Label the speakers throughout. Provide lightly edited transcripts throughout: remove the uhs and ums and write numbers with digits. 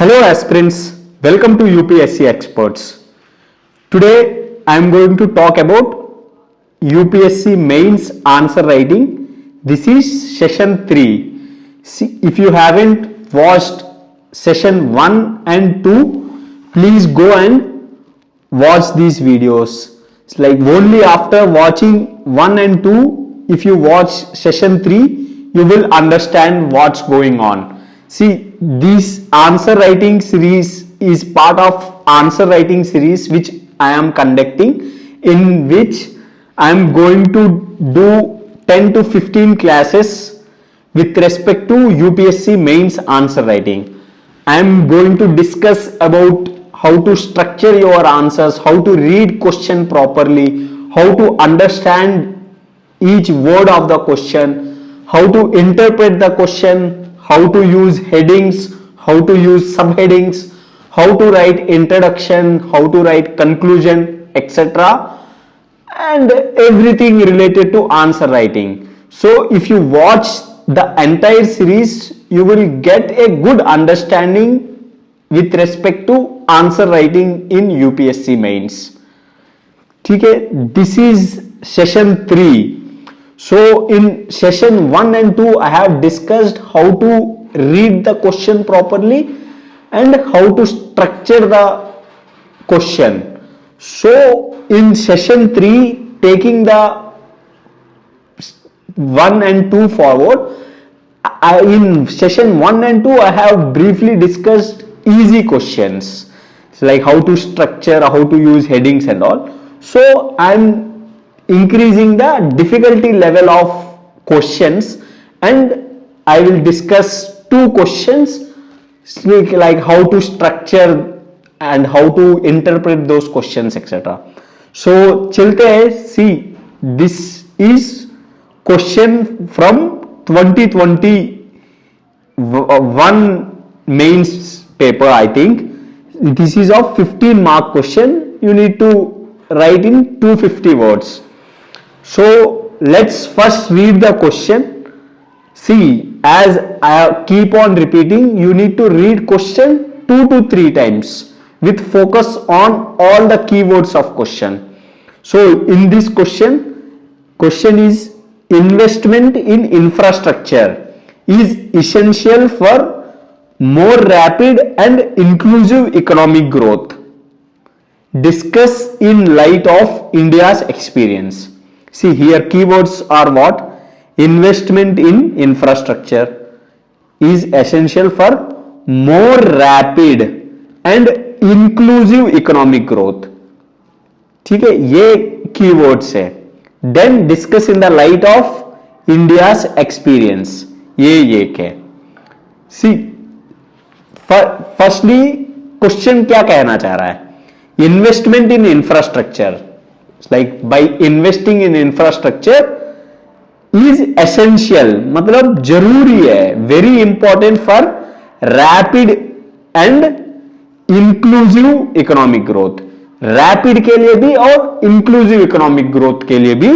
Speaker 1: Hello aspirants, welcome to UPSC Experts. Today I am going to talk about UPSC mains answer writing. This is session 3. See, if you haven't watched session 1 and 2, please go and watch these videos. It's like only after watching 1 and 2, if you watch session 3, you will understand what's going on. See, this answer writing series is part of answer writing series which I am conducting, in which I am going to do 10 to 15 classes with respect to UPSC mains answer writing. I am going to discuss about how to structure your answers, how to read question properly, how to understand each word of the question, how to interpret the question, how to use headings, how to use subheadings, how to write introduction, how to write conclusion, etc. and everything related to answer writing. So if you watch the entire series, you will get a good understanding with respect to answer writing in UPSC mains. Okay, this is session 3. So in session 1 and 2, I have discussed how to read the question properly and how to structure the question. So in session 3, taking the 1 and 2 forward, in session 1 and 2, I have briefly discussed easy questions like how to structure, how to use headings and all. So I am increasing the difficulty level of questions, and I will discuss 2 questions like how to structure and how to interpret those questions, etc. So chalte hai, see, this is question from 2021 mains paper. I think this is of 15 mark question. You need to write in 250 words. So let's first read the question. See, as I keep on repeating, you need to read question 2 to 3 times with focus on all the keywords of question. So in this question is investment in infrastructure is essential for more rapid and inclusive economic growth. Discuss in light of India's experience. See, here keywords are what? Investment in infrastructure is essential for more rapid and inclusive economic growth. ठीक है, ये keywords है. Then discuss in the light of India's experience. ये एक है. See, firstly question क्या कहना चाह रहा है? Investment in infrastructure. Like by investing in infrastructure is essential, मतलब जरूरी है, very important for rapid and inclusive economic growth. Rapid के लिए भी और inclusive economic growth के लिए भी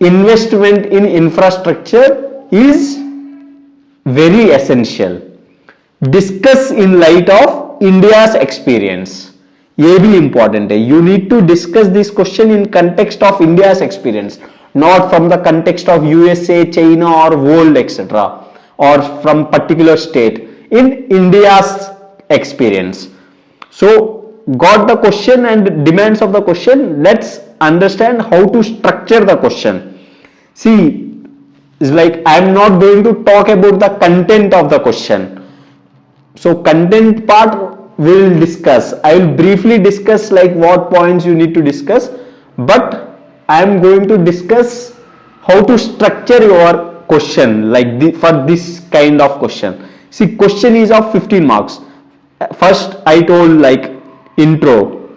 Speaker 1: investment in infrastructure is very essential. Discuss in light of India's experience. ये भी important है. You need to discuss this question in context of India's experience, not from the context of USA, China or world, etc. or from particular state. In India's experience. So got the question and demands of the question. Let's understand how to structure the question. See, it's like I am not going to talk about the content of the question. So content part we'll discuss. I will briefly discuss like what points you need to discuss, but I am going to discuss how to structure your question like for this kind of question. See, question is of 15 marks. First I told like intro,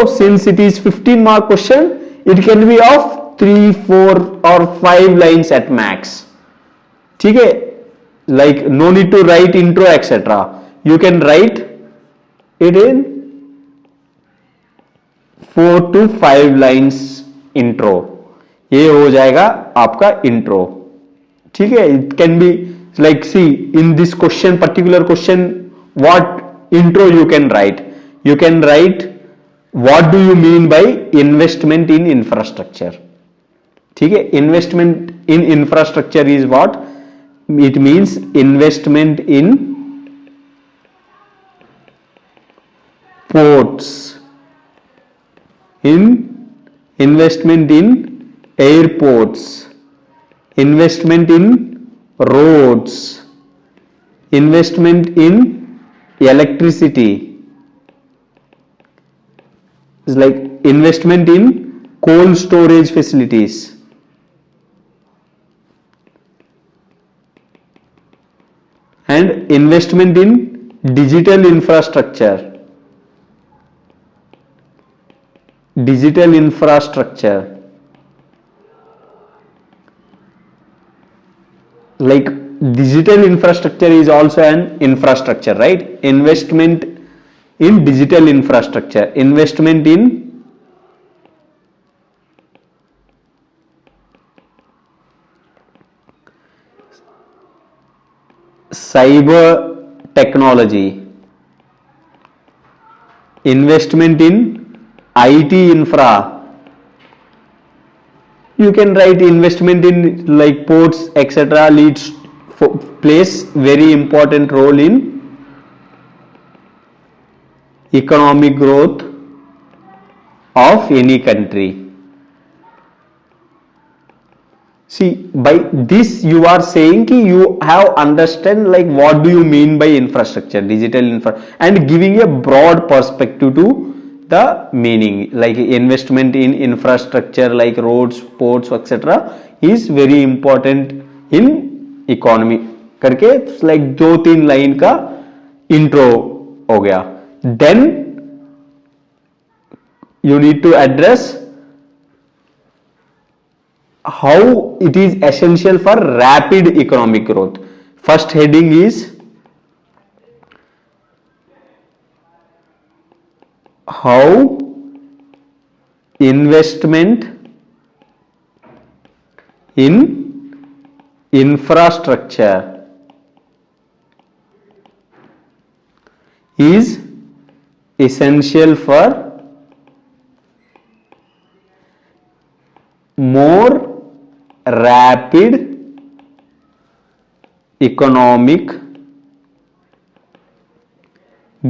Speaker 1: since it is 15 mark question, it can be of 3, 4 or 5 lines at max. ठीक है, like no need to write intro, etc. You can write it in 4 to 5 lines intro. ये हो जाएगा आपका intro. ठीक है, it can be like, see, in this question, particular question what intro you can write? You can write what do you mean by investment in infrastructure. ठीक है, investment in infrastructure is what? It means investment in ports, in investment in airports, investment in roads, investment in electricity, is like investment in cold storage facilities, and investment in digital infrastructure. Digital infrastructure, like digital infrastructure is also an infrastructure, right? Investment in digital infrastructure, investment in cyber technology, investment in IT infra. You can write investment in like ports etc. Plays very important role in economic growth of any country. See, by this you are saying ki you have understand like what do you mean by infrastructure, digital infra, and giving a broad perspective to the meaning, like investment in infrastructure like roads, ports etc. is very important in economy करके like 2-3 line का intro हो गया. Then you need to address how it is essential for rapid economic growth. First heading is how investment in infrastructure is essential for more rapid economic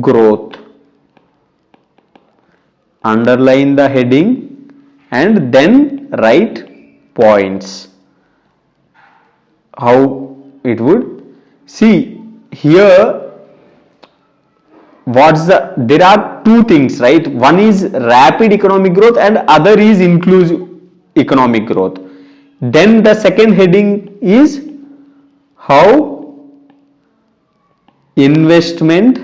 Speaker 1: growth. Underline the heading and then write points. How it would? See here, there are two things, right? One is rapid economic growth and other is inclusive economic growth. Then the second heading is how investment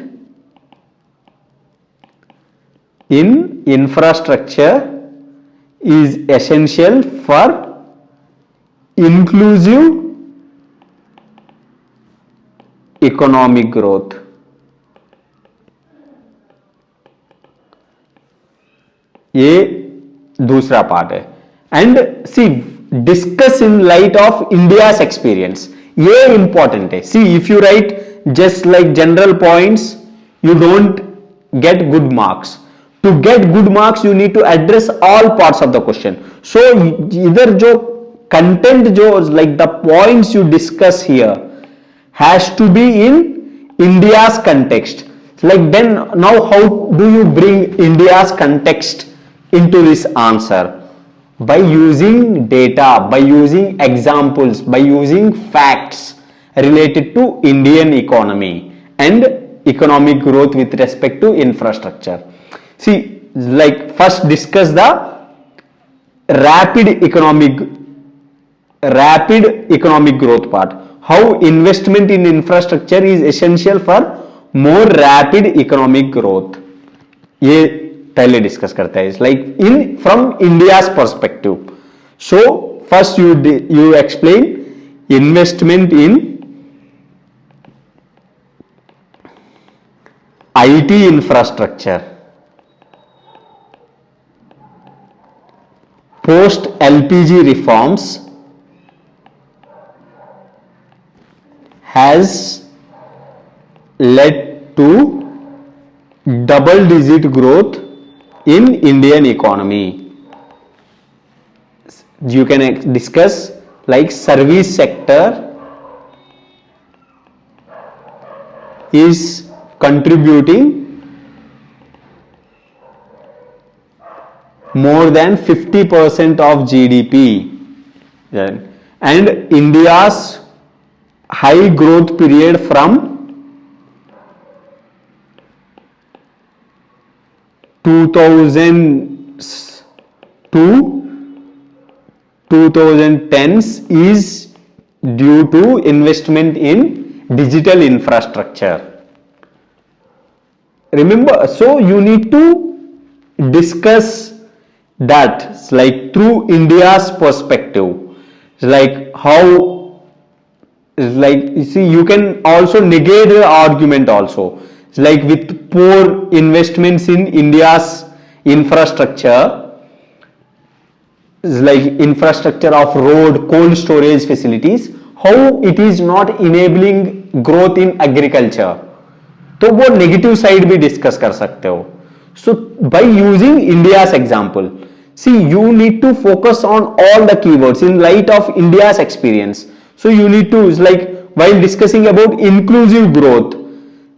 Speaker 1: in infrastructure is essential for inclusive economic growth. ये दूसरा part है. And see discuss in light of India's experience, ये important है. See if you write just like general points you don't get good marks. To get good marks you need to address all parts of the question. So इधर जो content जो like the points you discuss here has to be in India's context. Like then now how do you bring India's context into this answer? By using data, by using examples, by using facts related to Indian economy and economic growth with respect to infrastructure. See, like first discuss the rapid economic growth part. How investment in infrastructure is essential for more rapid economic growth. ये पहले discuss करता है. Like in from India's perspective. So first you explain investment in IT infrastructure, post LPG reforms has led to double digit growth in Indian economy. You can discuss like service sector is contributing more than 50% of GDP. And India's high growth period from 2000 to 2010s is due to investment in digital infrastructure. Remember, so you need to discuss that like through India's perspective, like how, like you see, you can also negate the argument also, like with poor investments in India's infrastructure, like infrastructure of road, cold storage facilities, how it is not enabling growth in agriculture. तो वो negative side भी discuss कर सकते हो. So by using India's example, see you need to focus on all the keywords in light of India's experience. So you need to like while discussing about inclusive growth,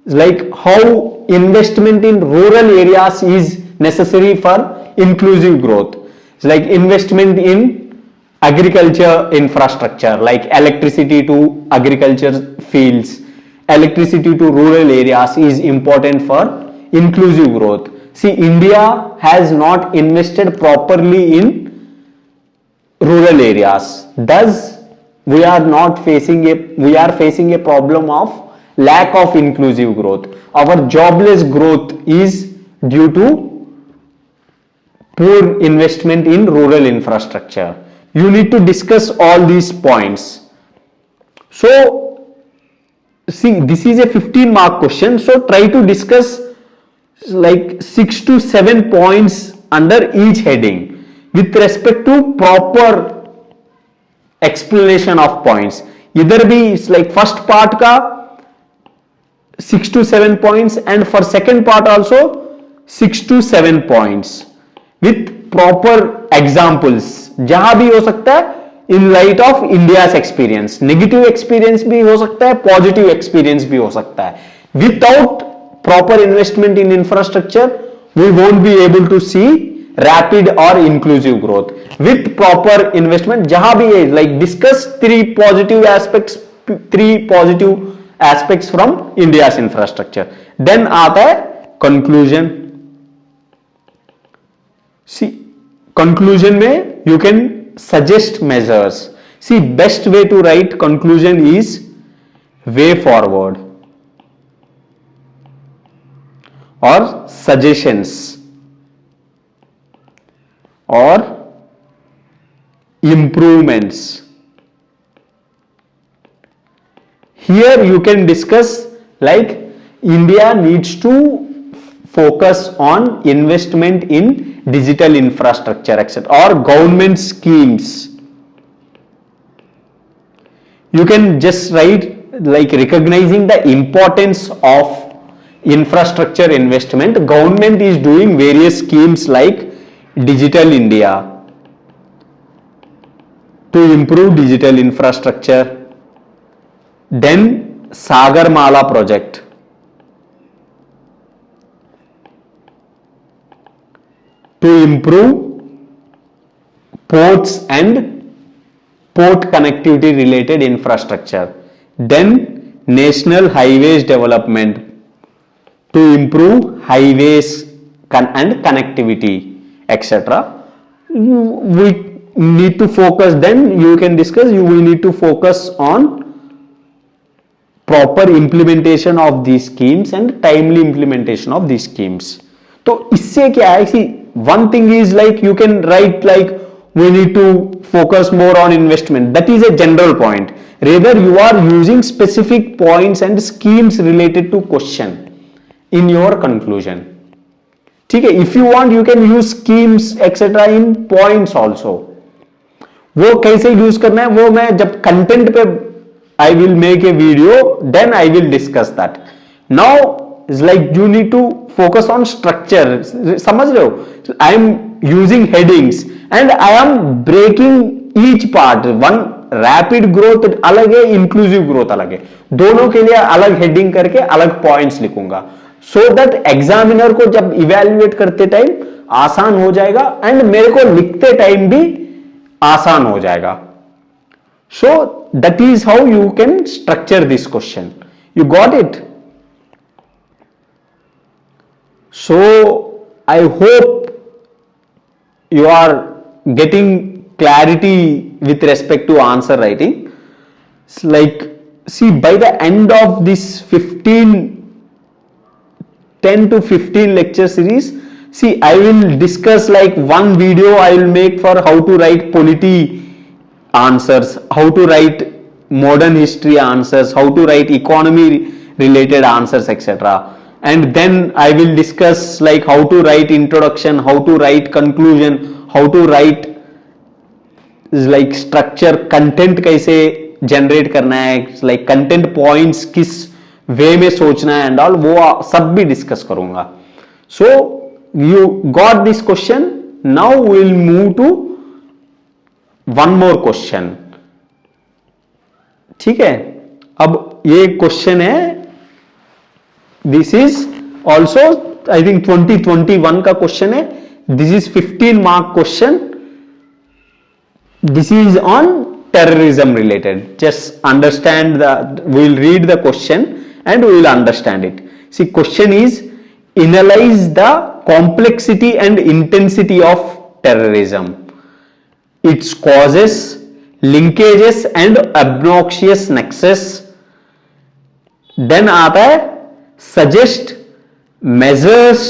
Speaker 1: like how investment in rural areas is necessary for inclusive growth, like investment in agriculture infrastructure like electricity to agriculture fields, electricity to rural areas is important for inclusive growth. See, India has not invested properly in rural areas, thus we are facing a problem of lack of inclusive growth. Our jobless growth is due to poor investment in rural infrastructure. You need to discuss all these points. So see, this is a 15-mark question, so try to discuss like 6 to 7 points under each heading with respect to proper explanation of points. इधर भी like first part का 6 to 7 points and for second part also 6 to 7 points with proper examples, जहां भी हो सकता है in light of India's experience. Negative experience भी हो सकता है, positive experience भी हो सकता है. Without proper investment in infrastructure, we won't be able to see rapid or inclusive growth. With proper investment, जहां भी है, like discuss three positive aspects from India's infrastructure. Then आता है conclusion. See, conclusion में you can suggest measures. See, best way to write conclusion is way forward or suggestions or improvements. Here you can discuss like India needs to focus on investment in digital infrastructure etc. or government schemes. You can just write like recognizing the importance of infrastructure investment. Government is doing various schemes like Digital India to improve digital infrastructure, then Sagarmala project to improve ports and port connectivity related infrastructure, then National Highways Development to improve highways and connectivity etc. We need to focus, then you can discuss, we need to focus on proper implementation of these schemes and timely implementation of these schemes. तो इससे क्या है, see, one thing is like you can write like we need to focus more on investment, that is a general point. Rather you are using specific points and schemes related to question in your conclusion. ठीक है, if you want you can use schemes etc in points also. वो कैसे use करना है वो मैं जब content पे I will make a video, then I will discuss that. Now is like you need to focus on structure. समझ रहे हो? I am using headings and I am breaking each part. One rapid growth अलग है, inclusive growth अलग है. दोनों के लिए अलग हेडिंग करके अलग पॉइंट्स लिखूंगा, सो दैट एग्जामिनर को जब इवेल्युएट करते टाइम आसान हो जाएगा एंड मेरे को लिखते टाइम भी आसान हो जाएगा. So that is how you can structure this question. You got it? So I hope you are getting clarity with respect to answer writing. It's like, see, by the end of this 10 to 15 lecture series, see, I will discuss like one video I will make for how to write polity answers, how to write modern history answers, how to write economy related answers, etc. And then I will discuss like how to write introduction, how to write conclusion, how to write like structure, content कैसे generate करना है, like content points किस वे में सोचना है and all, वो सब भी डिस्कस करूंगा. So you got this question. Now will move to one more question. ठीक है, अब ये क्वेश्चन है, this is also I think 2021 का क्वेश्चन है. This is 15 mark question. This is on terrorism related. Just understand we will read the question and we will understand it. See, question is, analyze the complexity and intensity of terrorism, its causes, linkages and obnoxious nexus. Then आता है suggest measures,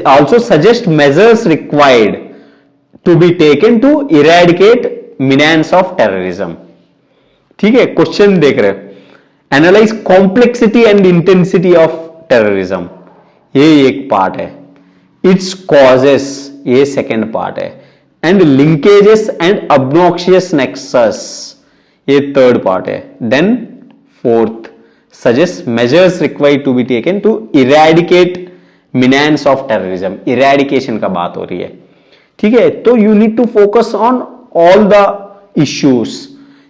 Speaker 1: also suggest measures required to be taken to eradicate menace of terrorism. ठीक है, question देख रहे हो. Analyse complexity and intensity of terrorism, ये एक part है. इट्स कॉजेस, ये सेकेंड पार्ट है. And linkages and obnoxious nexus, ये थर्ड पार्ट है. Then fourth, suggest measures required to be taken to eradicate menace of terrorism. Eradication का बात हो रही है. ठीक है, तो you need to focus on all the issues.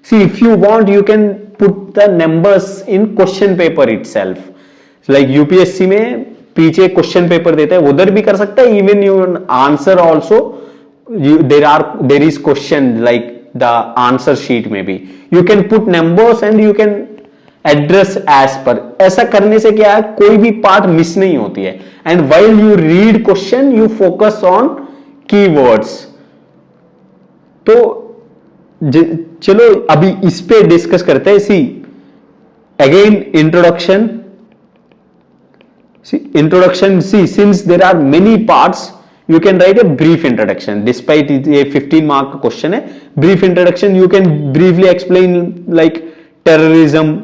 Speaker 1: See, if you want, you can put the numbers in question paper itself. Like UPSC में पीछे क्वेश्चन पेपर देता है, उधर भी कर सकता है. Even you answer also there is question like the answer sheet में भी you can put numbers and you can address as per. ऐसा करने से क्या है, कोई भी पार्ट मिस नहीं होती है. and while you read question you focus on keywords. तो चलो अभी इस पे डिस्कस करते हैं. See again introduction. See since there are many parts you can write a brief introduction. Despite ये 15 मार्क का क्वेश्चन है, brief introduction you can briefly explain like terrorism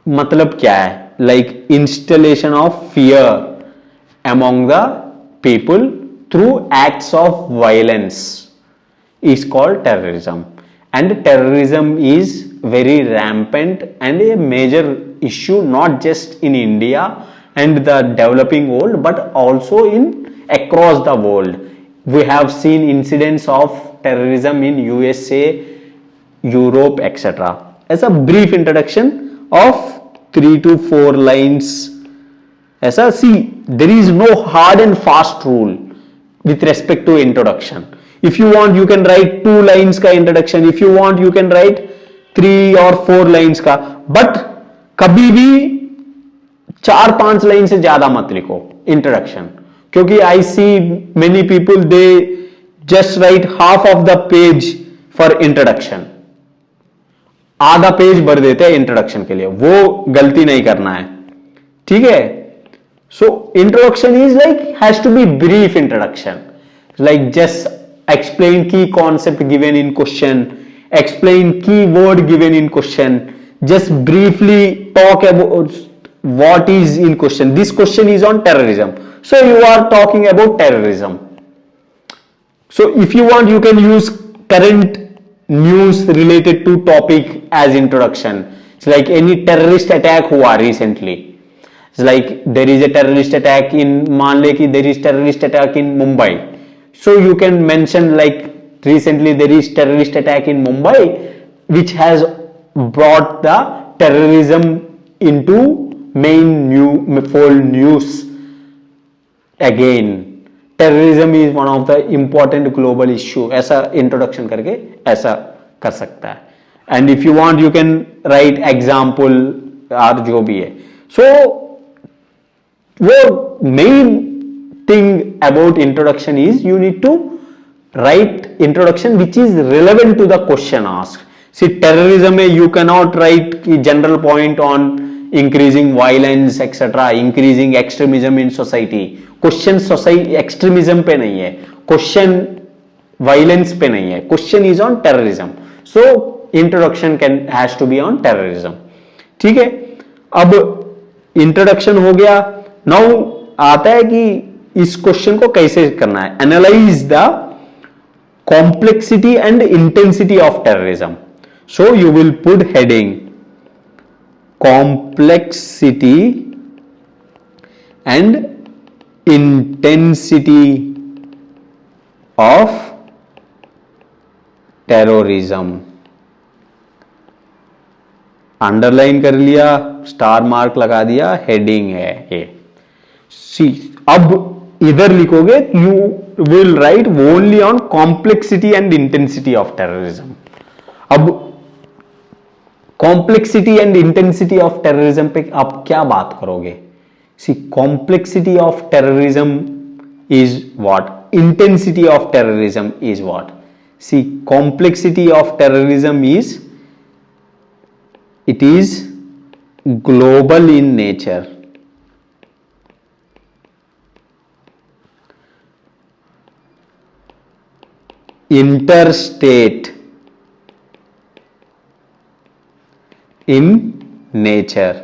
Speaker 1: मतलब क्या है, like installation of fear among the people through acts of violence is called terrorism. And terrorism is very rampant and a major issue not just in India and the developing world but also in across the world. We have seen incidents of terrorism in USA, Europe, etc. As a brief introduction of 3 to 4 lines. ऐसा, see, there is no hard and fast rule with respect to introduction. If you want you can write 2 lines का introduction, if you want you can write 3 or 4 lines का, but कभी भी 4-5 line से ज्यादा मत लिखो introduction, क्योंकि I see many people they just write half of the page for introduction, आधा पेज भर देते हैं इंट्रोडक्शन के लिए. वो गलती नहीं करना है. ठीक है. So introduction is like has to be brief introduction, like just explain key concept given in question, explain key word given in question, just briefly talk about what is in question. This question is on terrorism, so you are talking about terrorism. So if you want you can use current news related to topic as introduction. Like any terrorist attack हुआ recently, like there is a terrorist attack in, मान ले कि there is terrorist attack in Mumbai, so you can mention like recently there is terrorist attack in Mumbai which has brought the terrorism into main new fold news again. terrorism is one of the important global issue, ऐसा introduction करके ऐसा कर सकता है. and if you want you can write example और जो भी है. so वो main thing about introduction is you need to write introduction which is relevant to the question asked. See, terrorism में you cannot write की general point on increasing violence etc, increasing extremism in society. question society extremism पे नहीं है, question violence पे नहीं है, question is on terrorism. so introduction has to be on terrorism. ठीक है, अब introduction हो गया. नाउ आता है कि इस क्वेश्चन को कैसे करना है. Analyse the complexity and intensity of terrorism. So you will put heading complexity and intensity of terrorism. Underline कर लिया, स्टार मार्क लगा दिया, हेडिंग है ये. सी, अब इधर लिखोगे you will write only on complexity and intensity of terrorism. अब complexity and intensity of terrorism पे आप क्या बात करोगे. See, complexity of terrorism is what, intensity of terrorism is what. See, complexity of terrorism is, it is global in nature. interstate in nature.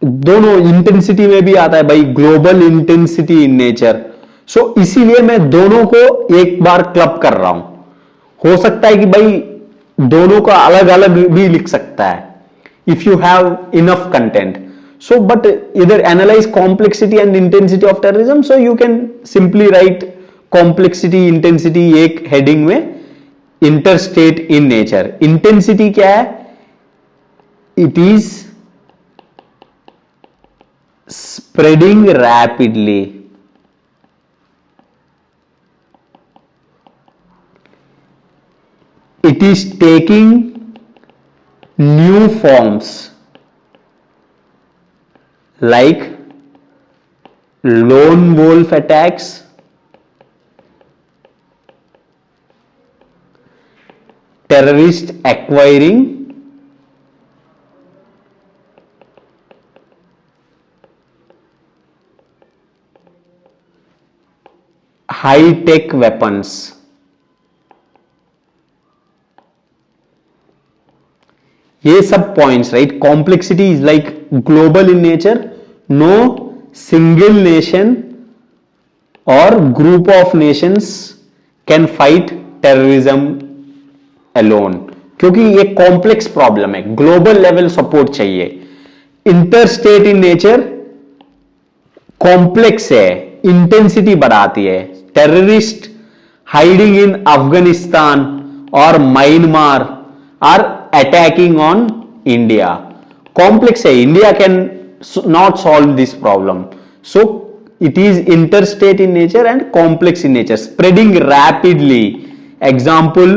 Speaker 1: दोनों intensity में भी आता है भाई, global intensity in nature. So इसीलिए मैं दोनों को एक बार क्लब कर रहा हूं. हो सकता है कि भाई दोनों का अलग अलग भी लिख सकता है if you have enough content. So but इधर analyse complexity and intensity of terrorism, so you can simply write complexity intensity एक हेडिंग में, इंटरस्टेट इन नेचर. इंटेंसिटी क्या है, it is spreading rapidly. it is taking new forms like lone wolf attacks, terrorist acquiring high tech weapons. ये सब points right. Complexity is like global in nature, no single nation और group of nations can fight terrorism alone, क्योंकि ये complex problem है, global level support चाहिए. Interstate in nature complex है, intensity बढ़ाती है. टेररिस्ट हाइडिंग इन अफगानिस्तान और Myanmar are attacking on India. Complex है, India can not solve this problem. So it is interstate in nature and complex in nature, spreading rapidly. Example,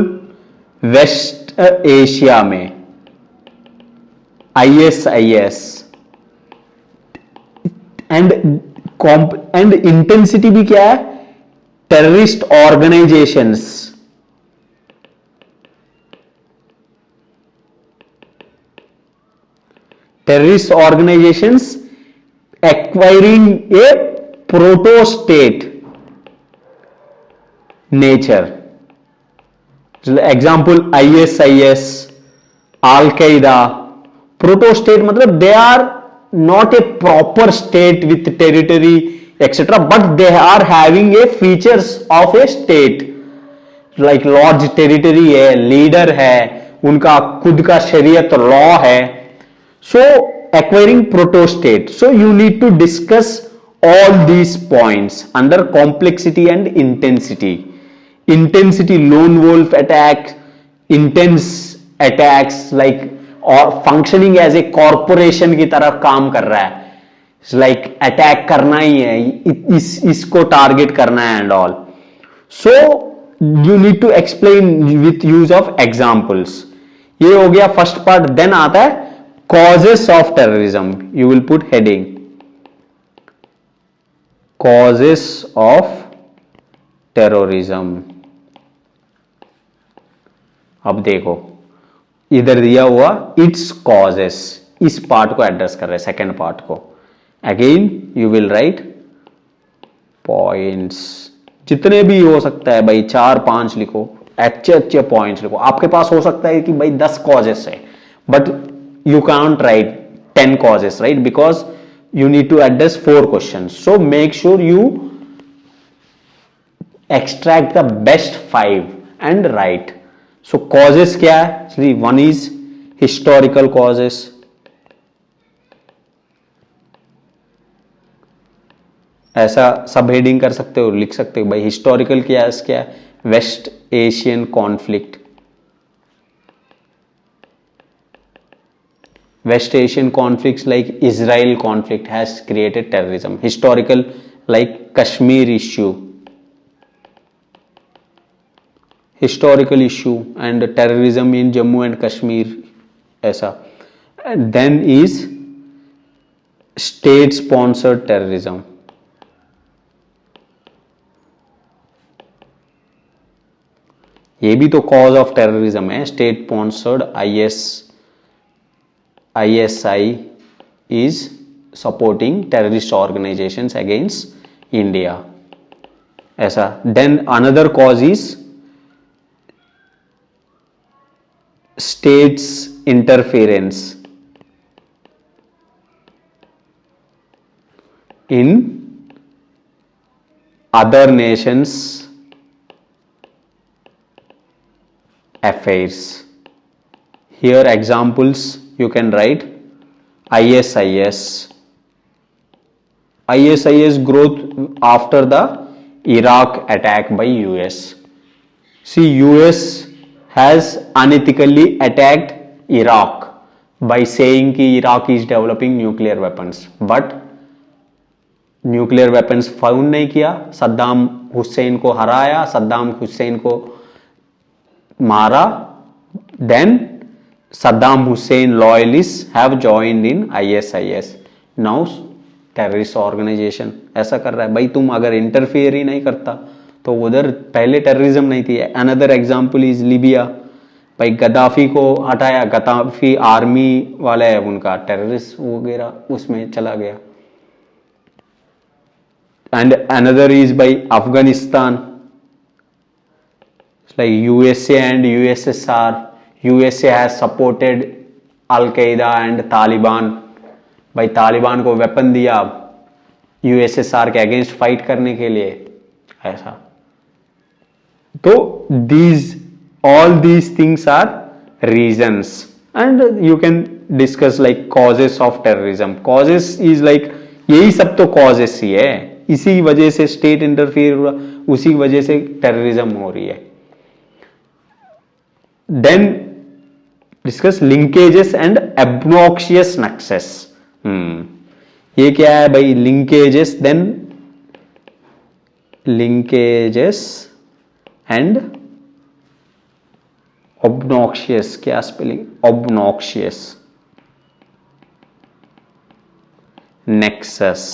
Speaker 1: West Asia में ISIS and intensity भी क्या है, terrorist organizations. terrorist organizations acquiring a proto-state nature. Example, ISIS, Al-Qaeda. Proto-state मतलब they are not a proper state with territory etc, but they are having a features of a state, like large territory है, leader है, उनका खुद का शरीयत law है. So acquiring protostate, so you need to discuss all these points under complexity and intensity. Intensity, lone wolf attack, intense attacks, like और functioning as a corporation की तरह काम कर रहा है, like attack करना ही है, इसको target करना है and all. So you need to explain with use of examples. ये हो गया first part. then आता है causes of terrorism. You will put heading causes of terrorism. अब देखो इधर दिया हुआ इट्स कॉजेस, इस पार्ट को एड्रेस कर रहे हैं, सेकेंड पार्ट को. Again you will right points, जितने भी हो सकता है भाई, 4-5 लिखो, अच्छे अच्छे पॉइंट्स लिखो. आपके पास हो सकता है कि भाई 10 कॉजेस है, but you can't write 10 causes, right? Because you need to address 4 questions. So make sure you extract the best 5 and write. So causes क्या है? See, one is historical causes. ऐसा सब हेडिंग कर सकते हो, लिख सकते हो भाई. हिस्टोरिकल क्या है? West Asian conflict. West Asian conflicts like Israel conflict has created terrorism. Historical like Kashmir issue. Historical issue and terrorism in Jammu and Kashmir. ऐसा. Then is state sponsored terrorism. ये भी तो cause of terrorism है. State sponsored ISI is supporting terrorist organizations against India. ऐसा. Then another cause is states interference in other nations affairs. Here examples you can write ISIS growth after the Iraq attack by US. See, US has unethically attacked Iraq by saying कि Iraq is developing nuclear weapons, but nuclear weapons found नहीं किया, सद्दाम हुसैन को हराया, सद्दाम हुसैन को मारा. Then Saddam Hussein loyalists have joined in ISIS. Now terrorist organization. ऐसा कर रहा है भाई. तुम अगर इंटरफेयर ही नहीं करता तो उधर पहले टेररिज्म नहीं थी. Another example is Libya. भाई गद्दाफी को हटाया, गद्दाफी आर्मी वाला है उनका, टेररिस्ट वगैरह उसमें चला गया. एंड अनदर इज भाई Afghanistan, like USA and USSR. USA has supported Al-Qaeda and Taliban. भाई तालिबान को वेपन दिया USSR के अगेंस्ट फाइट करने के लिए, ऐसा. तो all these things are reasons, and you can discuss like causes of terrorism. Causes is like यही सब तो causes ही है, इसी वजह से स्टेट इंटरफियर हुआ, उसी वजह से टेररिज्म हो रही है. Then discuss linkages and obnoxious nexus. ये क्या है भाई? linkages, then linkages and obnoxious. क्या स्पेलिंग? obnoxious. nexus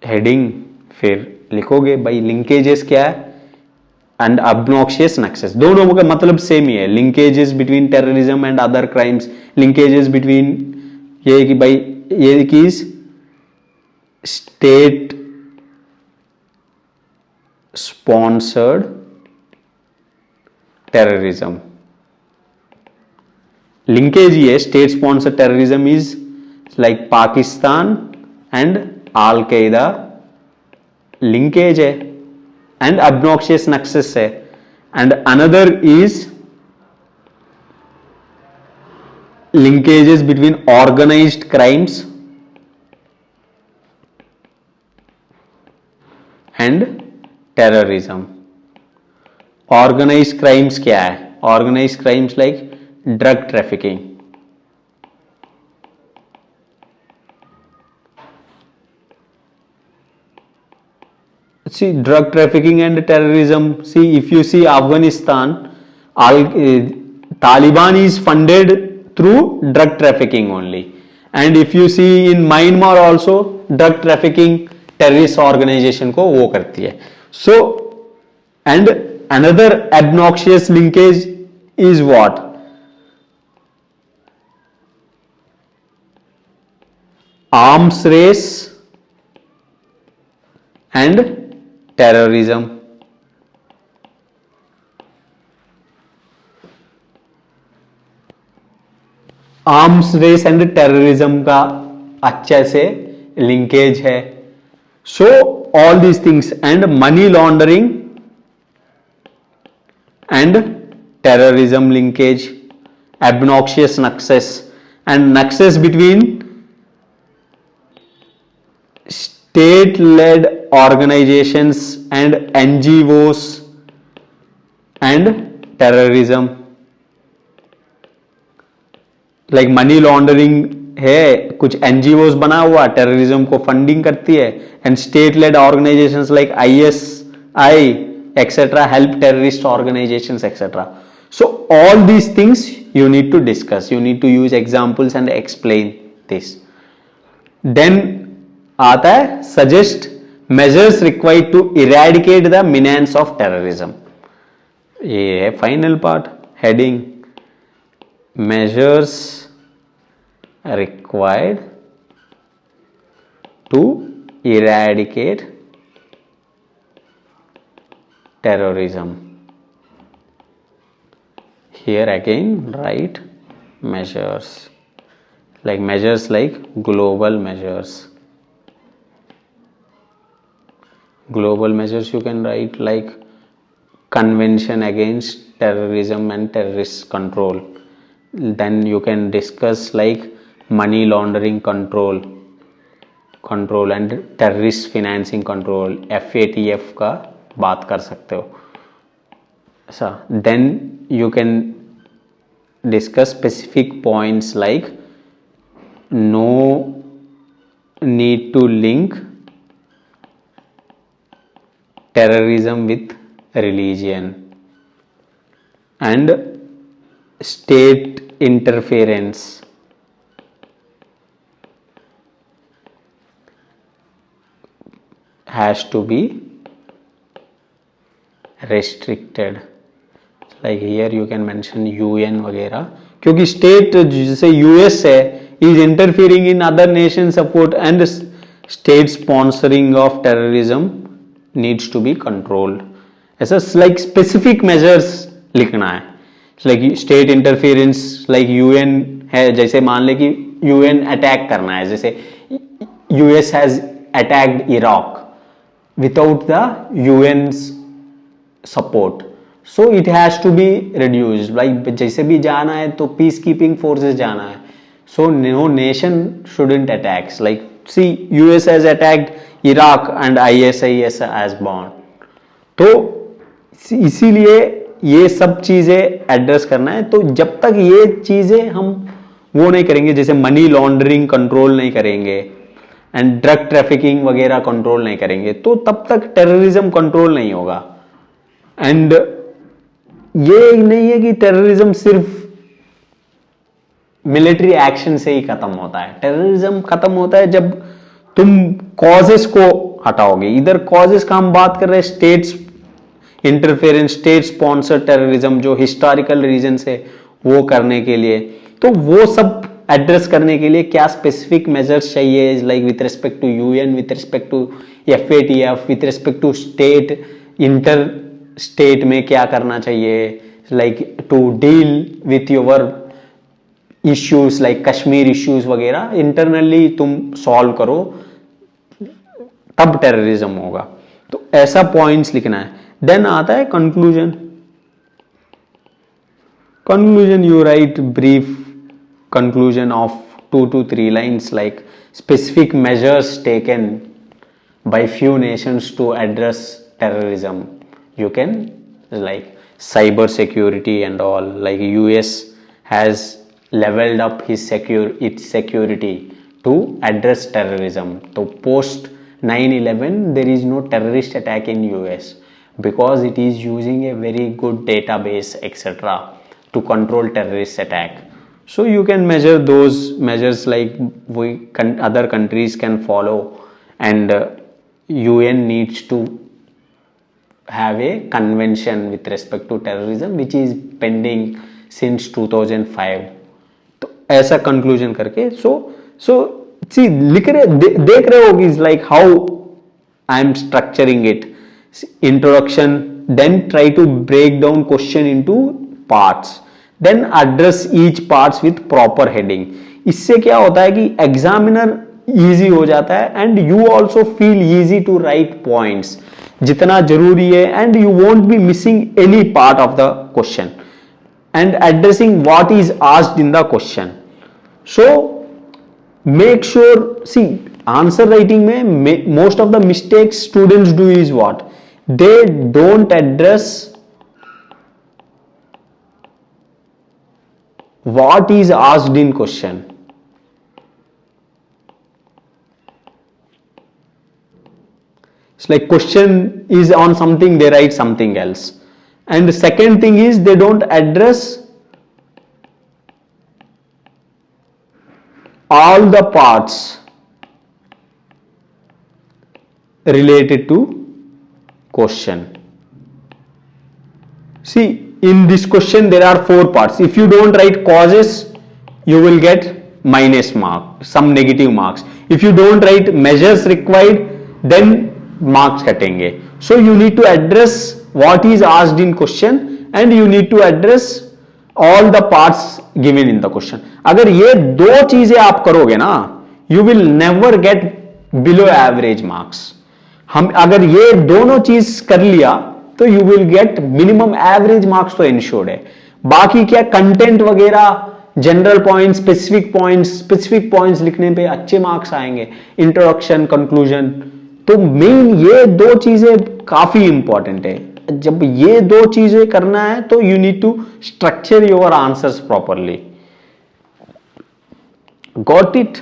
Speaker 1: हेडिंग फिर लिखोगे भाई linkages क्या है and obnoxious nexus. दोनों का मतलब सेम ही है. linkages between terrorism and other crimes. linkages between ये कि भाई ये कि state sponsored terrorism. linkage ही है. state sponsored terrorism is like Pakistan and Al-Qaeda linkage है. एंड obnoxious nexus है and another is linkages between organized crimes and terrorism. Organized crimes क्या है? Organized crimes like drug trafficking. See, drug trafficking and terrorism. See, if you see Afghanistan, Taliban is funded through drug trafficking only. And if you see in Myanmar also, drug trafficking terrorist organization को वो करती है. So, and another obnoxious linkage is what? Arms race and terrorism. Arms race and terrorism का अच्छे से linkage है. So all these things and money laundering and terrorism linkage, obnoxious nexus and nexus between state-led organizations and NGOs and terrorism. Like money laundering है, कुछ NGOs बना हुआ terrorism को funding करती है, and state lead organisations like ISI etcetera help terrorist organisations etcetera. So all these things you need to discuss, you need to use examples and explain this. Then आता है suggest measures required to eradicate the menace of terrorism. ये है final part, heading measures required to eradicate terrorism. Here again write measures, like measures like global measures. Global measures you can write like Convention Against Terrorism and Terrorist Control. Then you can discuss like money laundering control and terrorist financing control, FATF का बात कर सकते हो. Then you can discuss specific points like no need to link terrorism with religion and state interference has to be restricted. Like here you can mention UN वगैरह, क्योंकि state जैसे US है is interfering in other nation support and state sponsoring of terrorism needs to be controlled. ऐसा like specific measures लिखना है. like state interference like UN है, जैसे मान ले कि UN अटैक करना है, जैसे US has attacked Iraq without the UN's support. So it has to be reduced. Like जैसे भी जाना है तो पीस कीपिंग फोर्सेस जाना है. So no nation shouldn't attack. Like see, US has attacked Iraq and ISIS has bombed. तो इसीलिए ये सब चीजें एड्रेस करना है. तो जब तक ये चीजें हम वो नहीं करेंगे, जैसे मनी लॉन्ड्रिंग कंट्रोल नहीं करेंगे एंड ड्रग ट्रैफिकिंग वगैरह कंट्रोल नहीं करेंगे, तो तब तक टेररिज्म कंट्रोल नहीं होगा. एंड ये नहीं है कि टेररिज्म सिर्फ मिलिट्री एक्शन से ही खत्म होता है. टेररिज्म खत्म होता है जब तुम कॉजेस को हटाओगे. इधर कॉजेस का हम बात कर रहे हैं states interference, state sponsor terrorism जो हिस्टोरिकल रीजन से वो करने के लिए, तो वो सब एड्रेस करने के लिए क्या स्पेसिफिक मेजर्स चाहिए, like with respect to UN, with respect to FATF, with respect to state, inter state में क्या करना चाहिए, like to deal with your issues like Kashmir issues वगैरह इंटरनली तुम सॉल्व करो, तब टेररिज्म होगा. तो ऐसा पॉइंट्स लिखना है. देन आता है conclusion. Conclusion, you write brief conclusion of 2 to 3 lines, like specific measures taken by few nations to address terrorism. You can, like cyber security and all, like US has leveled up its security to address terrorism. So post 9/11 there is no terrorist attack in US because it is using a very good database, etc., to control terrorist attack. So you can measure those measures, like other countries can follow, and UN needs to have a convention with respect to terrorism which is pending since 2005. तो ऐसा conclusion करके so see लिख रहे देख रहे हो कि like how I am structuring it. Introduction, then try to break down question into parts, then address each parts with proper heading. इससे क्या होता है कि examiner easy हो जाता है and you also feel easy to write points जितना जरूरी है, and you won't be missing any part of the question and addressing what is asked in the question. So make sure, see answer writing में most of the mistakes students do is what, they don't address what is asked in question. It's like question is on something, they write something else. And the second thing is they don't address all the parts related to question. See, in this question there are 4 parts. If you don't write causes, you will get minus mark, some negative marks. If you don't write measures required, then marks कटेंगे. So you need to address what is asked in question and you need to address all the parts given in the question. अगर ये 2 चीजें आप करोगे ना, you will never get below average marks. हम अगर ये दोनों चीज कर लिया तो you will get minimum average marks तो इंश्योर्ड है. बाकी क्या कंटेंट वगैरह, जनरल पॉइंट, स्पेसिफिक पॉइंट्स लिखने पे अच्छे मार्क्स आएंगे. इंट्रोडक्शन, कंक्लूजन, तो मेन ये 2 चीजें काफी इंपॉर्टेंट है. जब ये 2 चीजें करना है तो you need to structure your answers properly. Got it?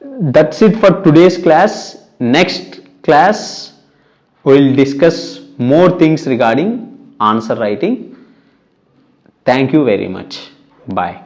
Speaker 1: That's it for today's class. Next class we'll discuss more things regarding answer writing. Thank you very much. Bye.